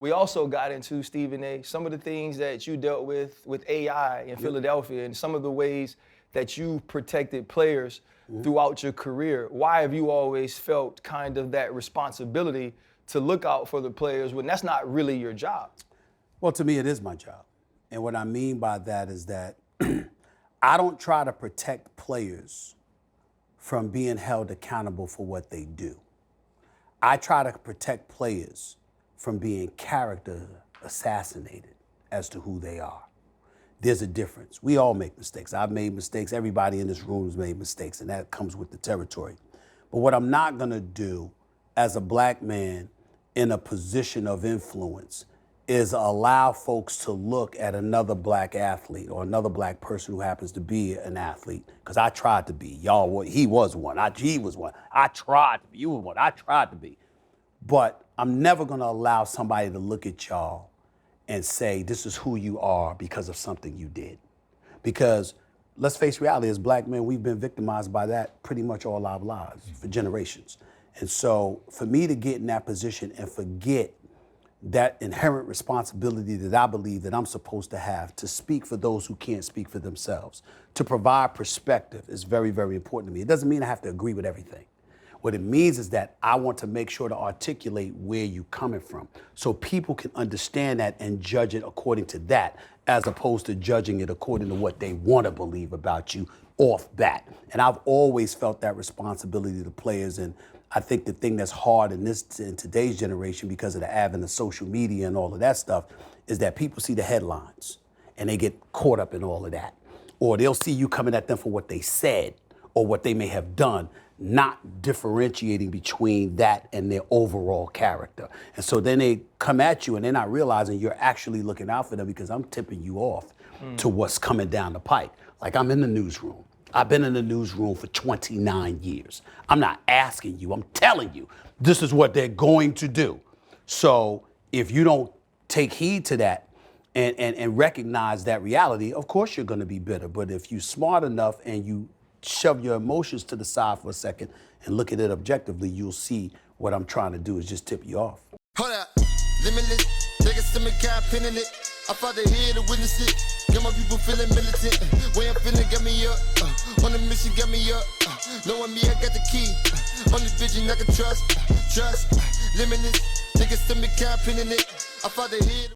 We also got into, Stephen A., some of the things that you dealt with AI in Philadelphia and some of the ways that you protected players throughout your career. Why have you always felt kind of that responsibility to look out for the players when that's not really your job? Well, to me, it is my job. And what I mean by that is that I don't try to protect players from being held accountable for what they do. I try to protect players from being character assassinated as to who they are. There's a difference. We all make mistakes. I've made mistakes. Everybody in this room has made mistakes, and that comes with the territory. But what I'm not gonna do as a black man in a position of influence is allow folks to look at another black athlete or another black person who happens to be an athlete, because I tried to be. He was one. He was one. I tried to be. You were one. I tried to be. But I'm never going to allow somebody to look at y'all and say, this is who you are because of something you did. Because let's face reality, as black men, we've been victimized by that pretty much all our lives for generations. And so for me to get in that position and forget that inherent responsibility that I believe that I'm supposed to have to speak for those who can't speak for themselves, to provide perspective is very, very important to me. It doesn't mean I have to agree with everything. What it means is that I want to make sure to articulate where you're coming from so people can understand that and judge it according to that, as opposed to judging it according to what they want to believe about you off bat. And I've always felt that responsibility to players. And I think the thing that's hard in today's generation, because of the advent of social media and all of that stuff, is that people see the headlines and they get caught up in all of that. Or they'll see you coming at them for what they said or what they may have done, not differentiating between that and their overall character. And so then they come at you and they're not realizing you're actually looking out for them, because I'm tipping you off to what's coming down the pike. Like, I'm in the newsroom. I've been in the newsroom for 29 years. I'm not asking you, I'm telling you, this is what they're going to do. So if you don't take heed to that and recognize that reality, of course you're gonna be bitter. But if you're smart enough and you shove your emotions to the side for a second and look at it objectively, you'll see what I'm trying to do is just tip you off. Hold up, limitless, niggas to me can't pin in it. I fought the head to witness it. Get my people feeling militant. Way I'm feeling, get me up. On the mission, get me up. Knowing me, I got the key. Only vision I can trust. Limitless, niggas to me can't pin in it. I fought the head.